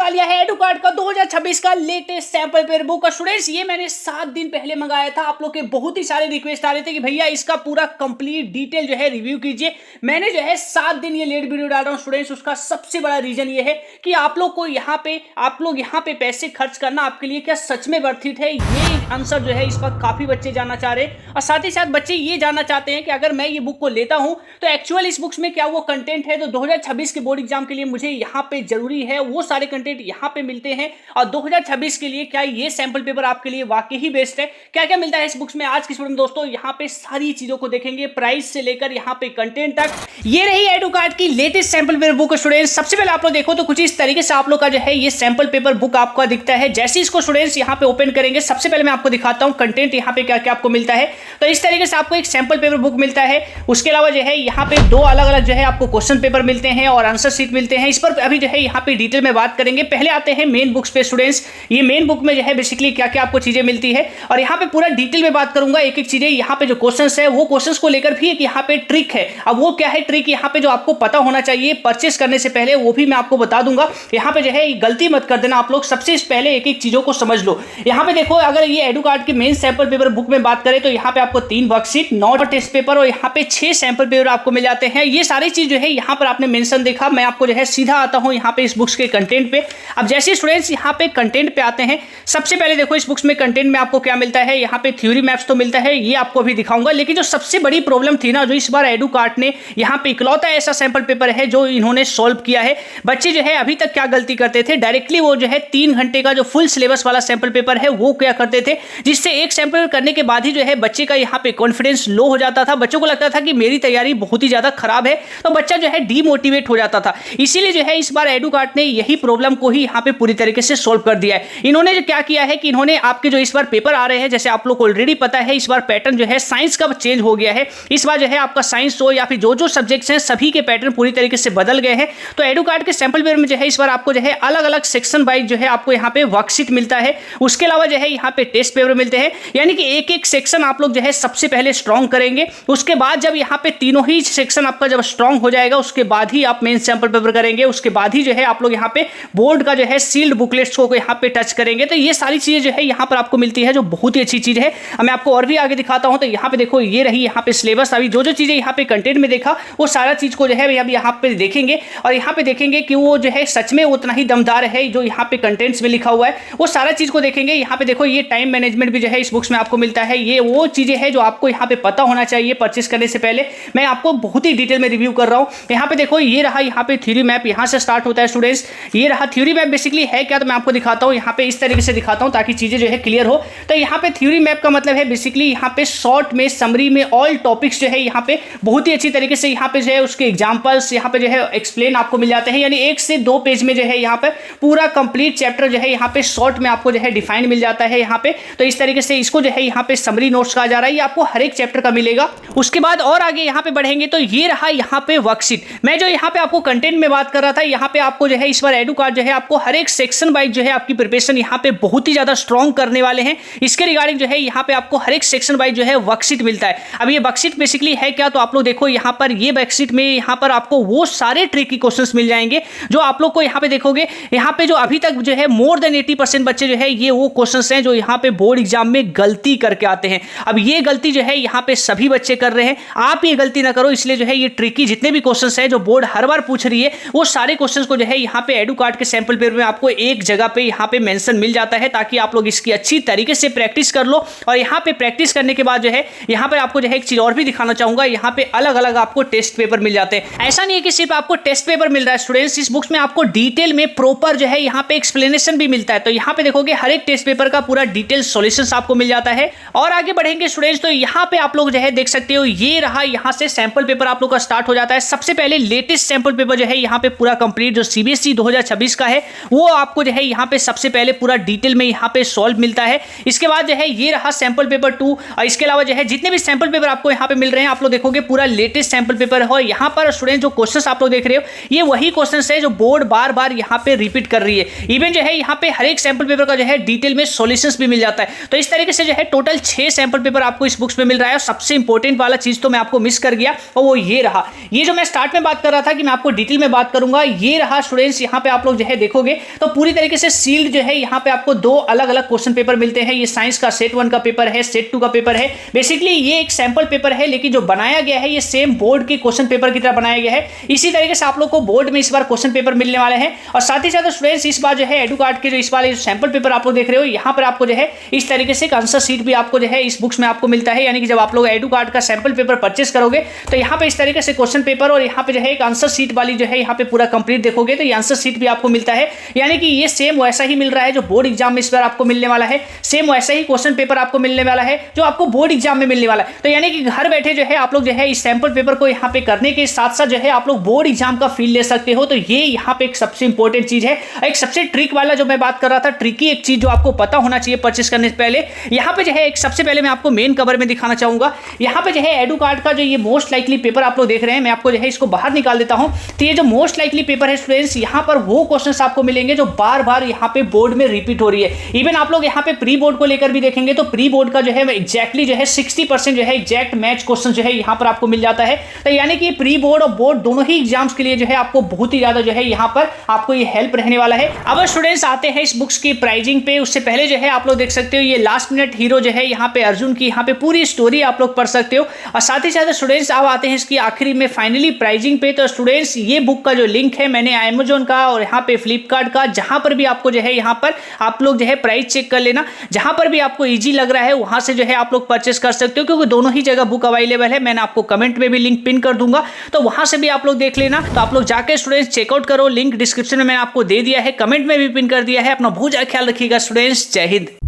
निकाल लिया है एडुकार्ड का 2026 का लेटेस्ट सैंपल पेपर बुक का। स्टूडेंट्स ये मैंने 7 दिन पहले मंगाया था। आप लोग के बहुत ही सारे रिक्वेस्ट आ रहे थे कि भैया इसका पूरा कंप्लीट डिटेल जो है रिव्यू कीजिए। मैंने जो है 7 दिन ये लेट वीडियो डाल रहा हूँ स्टूडेंट्स। उसका सबसे बड़ा रीजन ये है कि आप लोग यहाँ पे पैसे खर्च करना आपके लिए क्या सच में वर्थ इट है, ये आंसर जो है इस वक्त काफी बच्चे जानना चाह रहे हैं। और साथ ही साथ बच्चे ये जानना चाहते हैं कि अगर मैं ये बुक को लेता हूं तो एक्चुअल इस बुक्स में क्या वो कंटेंट है तो 2026 के बोर्ड एग्जाम के लिए मुझे यहाँ पे जरूरी है वो सारे कंटेंट यहाँ पे मिलते हैं। और 2026 के लिए क्या ये सैंपल पेपर आपके लिए वाकई ही बेस्ट है, क्या क्या मिलता है इस बुक्स में आज की वीडियो में दोस्तों यहाँ पे सारी चीजों को देखेंगे, प्राइस से लेकर यहाँ पे कंटेंट तक। ये रही एडुकार्ड की latest sample paper book students. सबसे पहले आप लोग देखो तो कुछ इस तरीके से आप लोग का जो है ये सैंपल पेपर बुक आपको दिखता है। जैसे इसको स्टूडेंट्स यहाँ पे ओपन करेंगे सबसे पहले मैं आपको दिखाता हूँ कंटेंट यहाँ पे क्या क्या आपको मिलता है। तो इस तरीके से आपको एक सैंपल पेपर बुक मिलता है। उसके अलावा जो है यहाँ पे दो अलग अलग जो है आपको क्वेश्चन पेपर मिलते हैं और आंसर शीट मिलते हैं। इस पर अभी जो है यहाँ पे डिटेल में बात करेंगे। पहले आते हैं मेन बुक्स पे स्टूडेंट्स। ये मेन बुक में जो है बेसिकली क्या क्या आपको चीजें मिलती है और यहाँ पे पूरा डिटेल में बात करूंगा एक एक चीजें। यहाँ पे जो क्वेश्चन है वो क्वेश्चन को लेकर भी एक यहाँ पे ट्रिक है। अब वो क्या है ट्रिक यहाँ पे जो आपको पता होना चाहिए परचेस करने से पहले, वो भी मैं आपको बता दूंगा। यहाँ पे जो है गलती मत कर देना आप लोग, सबसे पहले एक एक चीजों को समझ लो। यहाँ पे देखो अगर ये एडुकार्ड की मेन सैंपल पेपर बुक में बात करें तो यहाँ पे आपको 3 वर्कशीट, 9 टेस्ट पेपर और यहाँ पे 6 सैंपल पेपर आपको मिल जाते हैं। ये सारी चीज जो है यहाँ पर आपने मेंशन देखा। मैं आपको जो है सीधा आता हूँ यहाँ पे इस बुक्स के कंटेंट पे। अब जैसे स्टूडेंट्स यहाँ पे कंटेंट पे आते हैं, सबसे पहले देखो इस बुक्स में कंटेंट में आपको क्या मिलता है। यहाँ पे थ्योरी मैप्स तो मिलता है, ये आपको अभी दिखाऊंगा। लेकिन जो सबसे बड़ी प्रॉब्लम थी ना, जो इस बार एडुकार्ड ने यहाँ पे इकलौता ऐसा सैंपल पेपर है जो इन्होंने सॉल्व किया है। बच्चे जो है अभी तक क्या गलती करते थे, डायरेक्टली वो जो है 3 घंटे का जो फुल सिलेबस वाला सैंपल पेपर है वो क्या करते थे, जिससे एक सैंपल करने के बाद ही जो है बच्चे का यहाँ पे कॉन्फिडेंस लो हो जाता था। बच्चों को लगता था कि मेरी तैयारी बहुत ही ज्यादा खराब है, तो बच्चा जो है डीमोटिवेट हो जाता था। इसीलिए जो है इस बार एडुकार्ड ने यही प्रॉब्लम को ही यहाँ पे पूरी तरीके से सोल्व कर दिया है। इन्होंने जो क्या किया है कि इन्होंने आपके जो इस बार पेपर आ रहे हैं, जैसे आप लोग को ऑलरेडी पता है इस बार पैटर्न जो है साइंस का चेंज हो गया है। इस बार जो है आपका साइंस हो या फिर जो जो सब्जेक्ट्स हैं सभी के पैटर्न पूरी तरीके से बदल गए हैं। तो एडुकार्ड के सैंपल पेपर में जो है इस बार आपको जो है अलग अलग सेक्शन वाइज जो है आपको यहाँ पे वर्कशीट मिलता है। उसके अलावा जो है यहाँ पे टेस्ट पेपर मिलते हैं, यानी कि एक एक सेक्शन आप लोग जो है सबसे पहले स्ट्रॉन्ग करेंगे। उसके बाद जब यहाँ पे तीनों ही सेक्शन आपका जब स्ट्रॉन्ग हो जाएगा उसके बाद ही आप मेन सैंपल पेपर करेंगे। उसके बाद ही जो है आप लोग यहाँ पे बोर्ड का जो है सील्ड बुकलेट्स को यहाँ पे टच करेंगे। तो ये सारी चीजें जो है यहाँ पर आपको मिलती है, जो बहुत ही अच्छी चीज है। मैं आपको और भी आगे दिखाता हूँ। तो यहाँ पे देखो ये रही यहाँ पे सिलेबस। अभी जो जो चीजें यहाँ पे कंटेंट में देखा वो सारा चीज को जो है अभी यहाँ पे देखेंगे और यहाँ पे देखेंगे कि वो जो है सच में उतना ही दमदार है जो यहाँ पे कंटेंट्स में लिखा हुआ है, वो सारा चीज को देखेंगे। यहाँ पे देखो ये टाइम मैनेजमेंट भी जो है इस बुक्स में आपको मिलता है। ये वो चीजें हैं जो आपको यहाँ पे पता होना चाहिए परचेस करने से पहले। मैं आपको बहुत ही डिटेल में रिव्यू कर रहा हूँ। यहाँ पे देखो ये रहा यहाँ पे थ्योरी मैप, यहाँ से स्टार्ट होता है स्टूडेंट्स। ये रहा थ्योरी मैप बेसिकली है क्या, तो मैं आपको दिखाता हूँ यहाँ पे इस तरीके से दिखाता हूँ ताकि चीजें जो है क्लियर हो। तो यहाँ पे थ्योरी मैप का मतलब है बेसिकली यहाँ पे शॉर्ट में समरी में ऑल टॉपिक्स जो है यहाँ पे बहुत ही अच्छी तरीके से यहाँ पे जो है उसके एग्जांपल्स यहाँ पे जो है एक्सप्लेन आपको मिल जाते हैं। यानी 1 से 2 पेज में जो है यहाँ पे पूरा कंप्लीट चैप्टर जो है यहाँ पे शॉर्ट में आपको जो है डिफाइन मिल जाता है यहाँ पे। तो इस तरीके से इसको जो है यहाँ पे समरी नोट्स कहा जा रहा है। ये आपको हर एक चैप्टर का मिलेगा। उसके बाद और आगे यहाँ पे बढ़ेंगे तो ये रहा यहाँ पे वर्कशीट। मैं जो यहाँ पे आपको कंटेंट में बात कर रहा था, यहाँ पे आपको जो है इस बार एडुकार्ड जो है आपको हर एक सेक्शन वाइज जो है आपकी प्रिपरेशन यहाँ पे बहुत ही ज्यादा स्ट्रॉन्ग करने वाले हैं। इसके रिगार्डिंग जो है यहाँ पे आपको हर एक सेक्शन वाइज जो है वर्कशीट मिलता है। अब ये वर्कशीट बेसिकली है क्या, तो आप लोग देखो यहाँ पर ये वर्कशीट में यहाँ पर आपको वो सारे ट्रिकी क्वेश्चंस मिल जाएंगे जो आप लोग को यहाँ पे देखोगे। यहाँ पे जो अभी तक जो है मोर देन 80% बच्चे जो है ये वो क्वेश्चंस हैं जो यहाँ पे बोर्ड एग्जाम में गलती करके आते हैं। अब ये गलती जो है यहाँ पे सभी बच्चे कर रहे हैं, आप ये गलती ना करो। इसलिए जो है ये ट्रिकी जितने भी क्वेश्चंस हैं जो बोर्ड हर बार पूछ रही है वो सारे क्वेश्चंस को जो है यहाँ पे एडुकार्ड के सैंपल पेपर में आपको एक जगह पे यहाँ पे मेंशन मिल जाता है, ताकि आप लोग इसकी अच्छी तरीके से प्रैक्टिस कर लो। और यहाँ पे प्रैक्टिस करने के बाद जो है यहाँ पे आपको जो है एक चीज और भी दिखाना चाहूंगा, यहाँ पे अलग अलग आपको टेस्ट पेपर मिल जाते हैं। ऐसा नहीं है कि सिर्फ आपको टेस्ट पेपर मिल रहा है स्टूडेंट्स, इस बुक्स में आपको डिटेल में प्रॉपर जो है यहाँ पे एक्सप्लेनेशन भी मिलता है। तो यहाँ पे देखोगे हर एक टेस्ट पेपर का पूरा डिटेल सॉल्यूशंस आपको मिल जाता है। और आगे बढ़ेंगे स्टूडेंट्स तो यहाँ पे आप लोग जो है देख सकते हो ये रहा यहाँ से सैंपल पेपर आप लोग का स्टार्ट हो जाता है। सबसे पहले लेटेस्ट सैंपल पेपर जो है यहाँ पे पूरा कंप्लीट जो सीबीएसई 2026 का है वो आपको जो है यहाँ पे सबसे पहले पूरा डिटेल में यहाँ पे सॉल्व मिलता है। इसके बाद जो है ये रहा सैंपल पेपर 2 और इसके अलावा जो है जितने भी सैंपल पेपर आपको यहाँ पे मिल रहे हैं आप लोग देखोगे पूरा लेटेस्ट सैंपल पेपर है। और यहाँ पर स्टूडेंट जो क्वेश्चंस आप लोग देख रहे हो ये वही क्वेश्चंस है जो बोर्ड बार बार यहाँ पे रिपीट कर रही है। इवन जो है यहाँ पे हर एक सैंपल पेपर का जो है डिटेल में सॉल्यूशंस भी मिल जाता है। तो इस तरीके से जो है टोटल 6 सैंपल पेपर आपको इस बुक्स में मिल रहा है। और सबसे इंपॉर्टेंट वाला चीज तो मैं आपको मिस कर गया और वो ये रहा, ये जो मैं स्टार्ट में बात कर रहा था कि मैं आपको डिटेल में बात करूंगा, ये रहा स्टूडेंट्स। यहाँ पे आप लोग जो है देखोगे तो पूरी तरीके से सील्ड जो है यहाँ पे आपको दो अलग अलग क्वेश्चन पेपर मिलते हैं। ये साइंस का सेट 1 का पेपर है, सेट 2 का पेपर है। बेसिकली ये एक सैंपल पेपर है, लेकिन जो बनाया गया है ये सेम बोर्ड के क्वेश्चन पेपर की तरह बनाया गया है। इसी तरीके से आप लोग को बोर्ड में इस बार क्वेश्चन पेपर मिलने वाले हैं। और साथ ही साथ स्टूडेंट्स इस बार जो है एडू कार्ड के जो इस वाले सैंपल पेपर आप लोग देख रहे हो, यहाँ पर आपको जो है इस तरीके से आंसर शीट भी आपको जो है इस बुक्स में आपको मिलता है। यानी कि जब आप लोग एडू कार्ड का सैंपल पेपर परचेस करोगे तो यहाँ पे इस तरीके से क्वेश्चन पेपर और यहाँ पे जो है एक आंसर शीट वाली जो है यहाँ पे पूरा कंप्लीट देखोगे तो ये आंसर शीट भी आपको मिलता है। यानी कि ये सेम वैसा ही मिल रहा है जो बोर्ड एग्जाम में इस बार आपको मिलने वाला है। सेम वैसा ही क्वेश्चन पेपर आपको मिलने वाला है जो आपको बोर्ड एग्जाम में मिलने वाला है। तो यानी कि घर बैठे जो है आप लोग जो है इस सैंपल पेपर को यहाँ पे करने के साथ साथ जो है आप लोग बोर्ड एग्जाम का फील ले सकते हो। तो ये यहाँ पे एक सबसे इंपॉर्टेंट चीज है। एक सबसे ट्रिक वाला जो मैं बात कर रहा था, ट्रिकी एक चीज जो आपको पता होना चाहिए परचेस करने से पहले, यहाँ पे जो है एक सबसे पहले मैं आपको मेन कवर में दिखाना चाहूंगा। यहाँ पे जो है एडू कार्ड का जो ये मोस्ट लाइकली पेपर आप लोग देख रहे हैं, मैं आपको जो है इसको बाहर निकाल देता हूं। तो ये जो मोस्ट लाइकली पेपर है स्टूडेंट्स, यहाँ पर वो क्वेश्चंस आपको मिलेंगे जो बार बार यहाँ पे बोर्ड में रिपीट हो रही है। इवन आप लोग यहाँ पे प्री बोर्ड को लेकर भी देखेंगे तो प्री बोर्ड का जो है एक्जैक्टली जो है 60% जो है एग्जैक्ट मैच क्वेश्चन जो है यहाँ पर आपको मिल जाता है। तो यानी कि प्री बोर्ड और बोर्ड दोनों ही एग्जाम्स के लिए जो है आपको बहुत ही ज्यादा जो है यहाँ पर आपको ये हेल्प रहने वाला है। अब स्टूडेंट्स आते हैं इस बुक्स की प्राइसिंग पे, उससे पहले जो है आप लोग देख सकते हो ये लास्ट मिनट हीरो जो है यहाँ पे अर्जुन की यहाँ पे पूरी स्टोरी आप लोग पढ़ सकते हो। और साथ ही साथ स्टूडेंट्स अब आते हैं इसकी आखिरी में फाइनली प्राइसिंग पे। तो स्टूडेंट्स ये बुक का जो लिंक है मैंने अमेजोन का और यहाँ पे फ्लिपकार्ट का, जहां पर भी आपको जो है यहाँ पर आप लोग जो है प्राइस चेक कर लेना, जहां पर भी आपको इजी लग रहा है वहां से जो है आप लोग परचेस कर सकते हो, क्योंकि दोनों ही जगह बुक अवेलेबल है। मैंने आपको कमेंट में भी लिंक पिन कर दूंगा, तो वहां से भी आप लोग देख लेना। तो आप लोग जाके स्टूडेंट्स चेकआउट करो, लिंक डिस्क्रिप्शन में मैंने आपको दे दिया है, कमेंट में भी पिन कर दिया है। अपना बहुत ज्यादा ख्याल रखिएगा स्टूडेंट्स। जय हिंद।